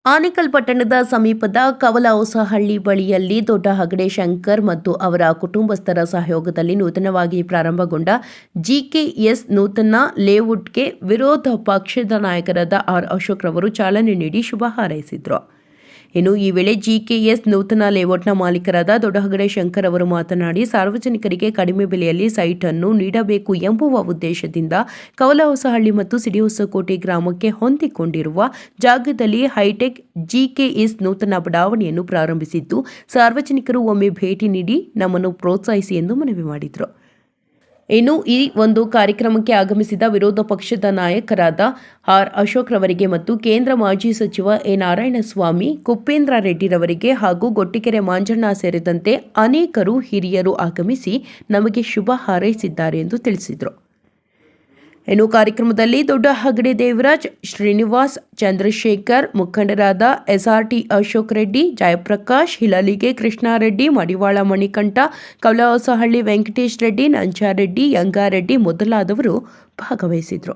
ಆನೇಕಲ್ ಪಟ್ಟಣದ ಸಮೀಪದ ಕವಲಹೊಸಹಳ್ಳಿ ಬಳಿಯಲ್ಲಿ ದೊಡ್ಡ ಹಗಡೆ ಶಂಕರ್ ಮತ್ತು ಅವರ ಕುಟುಂಬಸ್ಥರ ಸಹಯೋಗದಲ್ಲಿ ನೂತನವಾಗಿ ಪ್ರಾರಂಭಗೊಂಡ ಜಿಕೆಎಸ್ ನೂತನ ಲೇಔಟ್ಗೆ ವಿರೋಧ ಪಕ್ಷದ ನಾಯಕರಾದ ಆರ್ ಅಶೋಕ್ ರವರು ಚಾಲನೆ ನೀಡಿ ಶುಭ ಹಾರೈಸಿದರು. ಇನ್ನು ಈ ವೇಳೆ ಜಿಕೆಎಸ್ ನೂತನ ಲೇಔಟ್ನ ಮಾಲೀಕರಾದ ದೊಡ್ಡಹಗಡೆ ಶಂಕರ್ ಅವರು ಮಾತನಾಡಿ, ಸಾರ್ವಜನಿಕರಿಗೆ ಕಡಿಮೆ ಬೆಲೆಯಲ್ಲಿ ಸೈಟ್ ಅನ್ನು ನೀಡಬೇಕು ಎಂಬುವ ಉದ್ದೇಶದಿಂದ ಕವಲಹೊಸಹಳ್ಳಿ ಮತ್ತು ಸಿಡಿಹೊಸಕೋಟೆ ಗ್ರಾಮಕ್ಕೆ ಹೊಂದಿಕೊಂಡಿರುವ ಜಾಗದಲ್ಲಿ ಹೈಟೆಕ್ ಜಿಕೆಎಸ್ ನೂತನ ಬಡಾವಣೆಯನ್ನು ಪ್ರಾರಂಭಿಸಿದ್ದು, ಸಾರ್ವಜನಿಕರು ಒಮ್ಮೆ ಭೇಟಿ ನೀಡಿ ನಮ್ಮನ್ನು ಪ್ರೋತ್ಸಾಹಿಸಿ ಎಂದು ಮನವಿ ಮಾಡಿದರು. ಇನ್ನು ಈ ಒಂದು ಕಾರ್ಯಕ್ರಮಕ್ಕೆ ಆಗಮಿಸಿದ ವಿರೋಧ ಪಕ್ಷದ ನಾಯಕರಾದ ಆರ್ ಅಶೋಕ್ ರವರಿಗೆ ಮತ್ತು ಕೇಂದ್ರ ಮಾಜಿ ಸಚಿವ ಎ ನಾರಾಯಣಸ್ವಾಮಿ, ಕುಪ್ಪೇಂದ್ರ ರೆಡ್ಡಿರವರಿಗೆ ಹಾಗೂ ಗೊಟ್ಟಿಗೆರೆ ಮಾಂಜಣ್ಣ ಸೇರಿದಂತೆ ಅನೇಕರು ಹಿರಿಯರು ಆಗಮಿಸಿ ನಮಗೆ ಶುಭ ಹಾರೈಸಿದ್ದಾರೆ ಎಂದು ತಿಳಿಸಿದರು. ಇನ್ನು ಕಾರ್ಯಕ್ರಮದಲ್ಲಿ ದೊಡ್ಡ ಹಗಡೆ ದೇವರಾಜ್, ಶ್ರೀನಿವಾಸ್, ಚಂದ್ರಶೇಖರ್, ಮುಖಂಡರಾದ ಎಸ್ಆರ್ಟಿ ಅಶೋಕ್ ರೆಡ್ಡಿ, ಜಯಪ್ರಕಾಶ್, ಹಿಲಲಿಗೆ ಕೃಷ್ಣಾರೆಡ್ಡಿ, ಮಡಿವಾಳ ಮಣಿಕಂಠ, ಕವಲಹೊಸಹಳ್ಳಿ ವೆಂಕಟೇಶ್ ರೆಡ್ಡಿ, ನಂಜಾರೆಡ್ಡಿ, ಯಂಗಾರೆಡ್ಡಿ ಮೊದಲಾದವರು ಭಾಗವಹಿಸಿದರು.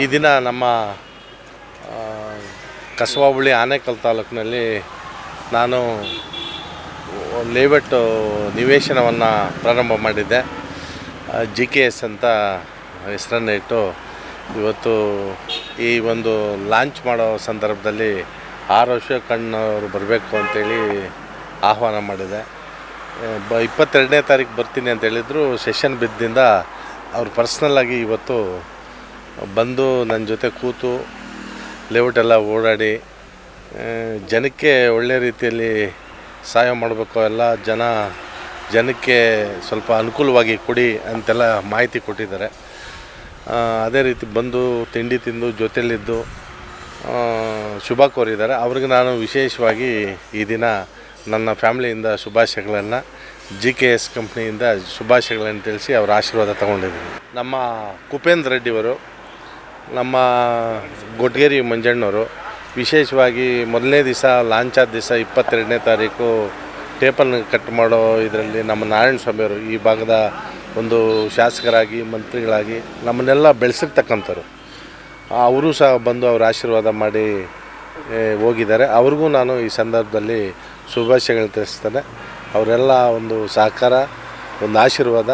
ಈ ದಿನ ನಮ್ಮ ಕಸಬಾ ಹೋಬಳಿ ಆನೇಕಲ್ ತಾಲೂಕಿನಲ್ಲಿ ನಾನು ಲೇಔಟ್ ನಿವೇಶನವನ್ನು ಪ್ರಾರಂಭ ಮಾಡಿದ್ದೆ. GKS ಅಂತ ಹೆಸರನ್ನು ಇಟ್ಟು ಇವತ್ತು ಈ ಒಂದು ಲಾಂಚ್ ಮಾಡೋ ಸಂದರ್ಭದಲ್ಲಿ ಅಶೋಕಣ್ಣವರು ಬರಬೇಕು ಅಂತೇಳಿ ಆಹ್ವಾನ ಮಾಡಿದೆ. 22ನೇ ತಾರೀಕು ಬರ್ತೀನಿ ಅಂತ ಹೇಳಿದ್ರು. ಸೆಷನ್ ಬಿದ್ದಿಂದ ಅವ್ರು ಪರ್ಸ್ನಲ್ಲಾಗಿ ಇವತ್ತು ಬಂದು ನನ್ನ ಜೊತೆ ಕೂತು ಲೇಔಟ್ ಎಲ್ಲ ಓಡಾಡಿ ಜನಕ್ಕೆ ಒಳ್ಳೆ ರೀತಿಯಲ್ಲಿ ಸಹಾಯ ಮಾಡಬೇಕು, ಎಲ್ಲ ಜನಕ್ಕೆ ಸ್ವಲ್ಪ ಅನುಕೂಲವಾಗಿ ಕೊಡಿ ಅಂತೆಲ್ಲ ಮಾಹಿತಿ ಕೊಟ್ಟಿದ್ದಾರೆ. ಅದೇ ರೀತಿ ಬಂದು ತಿಂಡಿ ತಿಂದು ಜೊತೆಯಲ್ಲಿದ್ದು ಶುಭ ಕೋರಿದ್ದಾರೆ. ಅವ್ರಿಗೆ ನಾನು ವಿಶೇಷವಾಗಿ ಈ ದಿನ ನನ್ನ ಫ್ಯಾಮಿಲಿಯಿಂದ ಶುಭಾಶಯಗಳನ್ನು, GKS ಕಂಪ್ನಿಯಿಂದ ಶುಭಾಶಯಗಳನ್ನು ತಿಳಿಸಿ ಅವರ ಆಶೀರ್ವಾದ ತಗೊಂಡಿದ್ದೀನಿ. ನಮ್ಮ ಕುಪೇಂದ್ರ ರೆಡ್ಡಿಯವರು, ನಮ್ಮ ಗೊಡ್ಗೇರಿ ಮಂಜಣ್ಣವರು ವಿಶೇಷವಾಗಿ ಮೊದಲನೇ ದಿವಸ ಲಾಂಚ್ ಆದ ದಿವಸ 22ನೇ ತಾರೀಕು ಟೇಪನ್ನು ಕಟ್ ಮಾಡೋ ಇದರಲ್ಲಿ ನಮ್ಮ ನಾರಾಯಣ ಸ್ವಾಮಿಯವರು ಈ ಭಾಗದ ಒಂದು ಶಾಸಕರಾಗಿ ಮಂತ್ರಿಗಳಾಗಿ ನಮ್ಮನ್ನೆಲ್ಲ ಬೆಳೆಸಿರ್ತಕ್ಕಂಥವ್ರು. ಅವರು ಸಹ ಬಂದು ಅವರ ಆಶೀರ್ವಾದ ಮಾಡಿ ಹೋಗಿದ್ದಾರೆ. ಅವ್ರಿಗೂ ನಾನು ಈ ಸಂದರ್ಭದಲ್ಲಿ ಶುಭಾಶಯಗಳು ತಿಳಿಸ್ತೇನೆ. ಅವರೆಲ್ಲ ಒಂದು ಸಹಕಾರ, ಒಂದು ಆಶೀರ್ವಾದ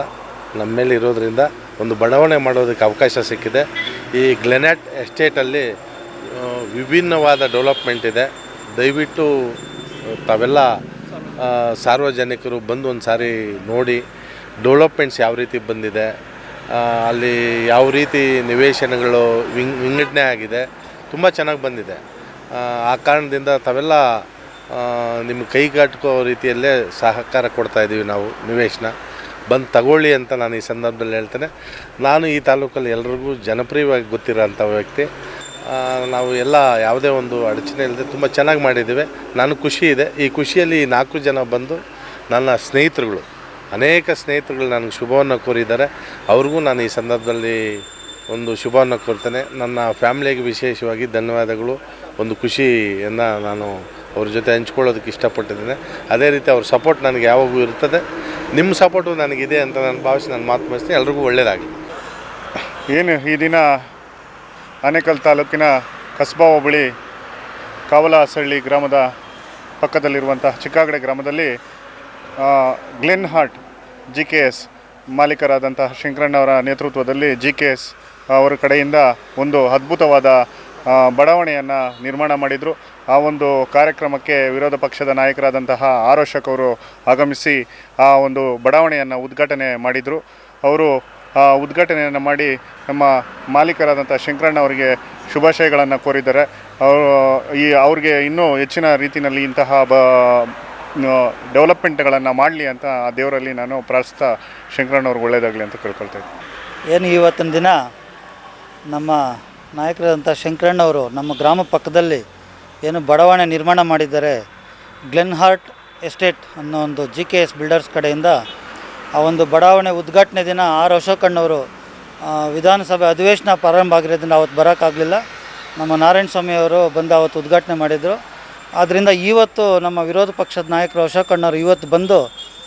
ನಮ್ಮ ಮೇಲೆ ಇರೋದರಿಂದ ಒಂದು ಬಡಾವಣೆ ಮಾಡೋದಕ್ಕೆ ಅವಕಾಶ ಸಿಕ್ಕಿದೆ. ಈ ಗ್ಲೆನ್ಹಾರ್ಟ್ ಎಸ್ಟೇಟಲ್ಲಿ ವಿಭಿನ್ನವಾದ ಡೆವಲಪ್ಮೆಂಟ್ ಇದೆ. ದಯವಿಟ್ಟು ತಾವೆಲ್ಲ ಸಾರ್ವಜನಿಕರು ಬಂದು ಒಂದು ಸಾರಿ ನೋಡಿ ಡೆವಲಪ್ಮೆಂಟ್ಸ್ ಯಾವ ರೀತಿ ಬಂದಿದೆ, ಅಲ್ಲಿ ಯಾವ ರೀತಿ ನಿವೇಶನಗಳು ವಿಂಗಡಣೆ ಆಗಿದೆ, ತುಂಬ ಚೆನ್ನಾಗಿ ಬಂದಿದೆ. ಆ ಕಾರಣದಿಂದ ತಾವೆಲ್ಲ ನಿಮ್ಮ ಕೈಗಾಟ್ಕೋ ರೀತಿಯಲ್ಲೇ ಸಹಕಾರ ಕೊಡ್ತಾಯಿದ್ದೀವಿ ನಾವು. ನಿವೇಶನ ಬಂದು ತಗೊಳ್ಳಿ ಅಂತ ನಾನು ಈ ಸಂದರ್ಭದಲ್ಲಿ ಹೇಳ್ತೇನೆ. ನಾನು ಈ ತಾಲೂಕಲ್ಲಿ ಎಲ್ರಿಗೂ ಜನಪ್ರಿಯವಾಗಿ ಗೊತ್ತಿರೋಂಥ ವ್ಯಕ್ತಿ. ನಾವು ಎಲ್ಲ ಯಾವುದೇ ಒಂದು ಅಡಚಣೆ ಇಲ್ಲದೆ ತುಂಬ ಚೆನ್ನಾಗಿ ಮಾಡಿದ್ದೀವಿ. ನಾನು ಖುಷಿ ಇದೆ. ಈ ಖುಷಿಯಲ್ಲಿ 4 ಜನ ಬಂದು ನನ್ನ ಸ್ನೇಹಿತರುಗಳು, ಅನೇಕ ಸ್ನೇಹಿತರುಗಳು ನನಗೆ ಶುಭವನ್ನು ಕೋರಿದ್ದಾರೆ. ಅವ್ರಿಗೂ ನಾನು ಈ ಸಂದರ್ಭದಲ್ಲಿ ಒಂದು ಶುಭವನ್ನು ಕೋರ್ತೇನೆ. ನನ್ನ ಫ್ಯಾಮಿಲಿಗೆ ವಿಶೇಷವಾಗಿ ಧನ್ಯವಾದಗಳು. ಒಂದು ಖುಷಿಯನ್ನು ನಾನು ಅವ್ರ ಜೊತೆ ಹಂಚ್ಕೊಳ್ಳೋದಕ್ಕೆ ಇಷ್ಟಪಟ್ಟಿದ್ದೇನೆ. ಅದೇ ರೀತಿ ಅವ್ರ ಸಪೋರ್ಟ್ ನನಗೆ ಯಾವಾಗೂ ಇರ್ತದೆ. ನಿಮ್ಮ ಸಪೋರ್ಟು ನನಗಿದೆ ಅಂತ ನಾನು ಭಾವಿಸಿ ನಾನು ಮಾತು ಮುಗಿಸ್ತೀನಿ. ಎಲ್ರಿಗೂ ಒಳ್ಳೆಯದಾಗಲಿ. ಏನು ಈ ದಿನ ಆನೇಕಲ್ ತಾಲೂಕಿನ ಕಸಬಾ ಹೋಬಳಿ ಕಾವಲಹಸಳ್ಳಿ ಗ್ರಾಮದ ಪಕ್ಕದಲ್ಲಿರುವಂಥ ಚಿಕ್ಕಾಗಡೆ ಗ್ರಾಮದಲ್ಲಿ ಗ್ಲೆನ್ಹಾರ್ಟ್ GKS ಮಾಲೀಕರಾದಂತಹ ಶಂಕರಣ್ಣವರ ನೇತೃತ್ವದಲ್ಲಿ GKS ಅವರ ಕಡೆಯಿಂದ ಒಂದು ಅದ್ಭುತವಾದ ಬಡಾವಣೆಯನ್ನು ನಿರ್ಮಾಣ ಮಾಡಿದರು. ಆ ಒಂದು ಕಾರ್ಯಕ್ರಮಕ್ಕೆ ವಿರೋಧ ಪಕ್ಷದ ನಾಯಕರಾದಂತಹ ಅಶೋಕ್ ಅವರು ಆಗಮಿಸಿ ಆ ಒಂದು ಬಡಾವಣೆಯನ್ನು ಉದ್ಘಾಟನೆ ಮಾಡಿದರು. ಅವರು ಉದ್ಘಾಟನೆಯನ್ನು ಮಾಡಿ ನಮ್ಮ ಮಾಲೀಕರಾದಂಥ ಶಂಕರಣ್ಣ ಅವರಿಗೆ ಶುಭಾಶಯಗಳನ್ನು ಕೋರಿದ್ದಾರೆ. ಅವ್ರಿಗೆ ಇನ್ನೂ ಹೆಚ್ಚಿನ ರೀತಿಯಲ್ಲಿ ಇಂತಹ ಡೆವಲಪ್ಮೆಂಟ್ಗಳನ್ನು ಮಾಡಲಿ ಅಂತ ಆ ದೇವರಲ್ಲಿ ನಾನು ಪ್ರಾರ್ಥಿಸ್ತಾ ಶಂಕರಣ್ಣವ್ರಿಗೆ ಒಳ್ಳೆಯದಾಗಲಿ ಅಂತ ಕೇಳ್ಕೊಳ್ತಾ ಇದ್ದೀನಿ. ಏನು ಇವತ್ತಿನ ದಿನ ನಮ್ಮ ನಾಯಕರಾದಂಥ ಶಂಕರಣ್ಣವರು ನಮ್ಮ ಗ್ರಾಮ ಪಕ್ಕದಲ್ಲಿ ಏನು ಬಡಾವಣೆ ನಿರ್ಮಾಣ ಮಾಡಿದ್ದಾರೆ, ಗ್ಲೆನ್ಹಾರ್ಟ್ ಎಸ್ಟೇಟ್ ಅನ್ನೋ ಒಂದು GKS ಬಿಲ್ಡರ್ಸ್ ಕಡೆಯಿಂದ ಆ ಒಂದು ಬಡಾವಣೆ ಉದ್ಘಾಟನೆ ದಿನ ಅಶೋಕಣ್ಣವರು ವಿಧಾನಸಭೆ ಅಧಿವೇಶನ ಪ್ರಾರಂಭ ಆಗಿರೋದ್ರಿಂದ ಅವತ್ತು ಬರೋಕ್ಕಾಗಲಿಲ್ಲ. ನಮ್ಮ ನಾರಾಯಣ ಸ್ವಾಮಿಯವರು ಬಂದು ಅವತ್ತು ಉದ್ಘಾಟನೆ ಮಾಡಿದರು. ಆದ್ದರಿಂದ ಇವತ್ತು ನಮ್ಮ ವಿರೋಧ ಪಕ್ಷದ ನಾಯಕರು ಅಶೋಕಣ್ಣವರು ಇವತ್ತು ಬಂದು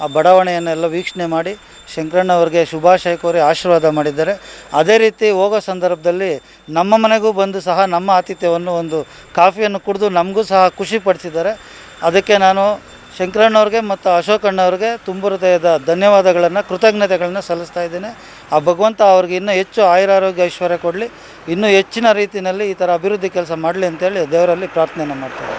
ಆ ಬಡಾವಣೆಯನ್ನೆಲ್ಲ ವೀಕ್ಷಣೆ ಮಾಡಿ ಶಂಕರಣ್ಣವ್ರಿಗೆ ಶುಭಾಶಯ ಕೋರಿ ಆಶೀರ್ವಾದ ಮಾಡಿದ್ದಾರೆ. ಅದೇ ರೀತಿ ಹೋಗೋ ಸಂದರ್ಭದಲ್ಲಿ ನಮ್ಮ ಮನೆಗೂ ಬಂದು ಸಹ ನಮ್ಮ ಆತಿಥ್ಯವನ್ನು ಒಂದು ಕಾಫಿಯನ್ನು ಕುಡಿದು ನಮಗೂ ಸಹ ಖುಷಿ ಪಡಿಸಿದ್ದಾರೆ. ಅದಕ್ಕೆ ನಾನು ಶಂಕರಣ್ಣವ್ರಿಗೆ ಮತ್ತು ಅಶೋಕಣ್ಣವ್ರಿಗೆ ತುಂಬ ಹೃದಯದ ಧನ್ಯವಾದಗಳನ್ನು, ಕೃತಜ್ಞತೆಗಳನ್ನು ಸಲ್ಲಿಸ್ತಾ ಇದ್ದೇನೆ. ಆ ಭಗವಂತ ಅವ್ರಿಗೆ ಇನ್ನೂ ಹೆಚ್ಚು ಆಯುರಾರೋಗ್ಯ ಐಶ್ವರ್ಯ ಕೊಡಲಿ, ಇನ್ನೂ ಹೆಚ್ಚಿನ ರೀತಿಯಲ್ಲಿ ಈ ಥರ ಅಭಿವೃದ್ಧಿ ಕೆಲಸ ಮಾಡಲಿ ಅಂತೇಳಿ ದೇವರಲ್ಲಿ ಪ್ರಾರ್ಥನೆಯನ್ನು ಮಾಡ್ತಾರೆ.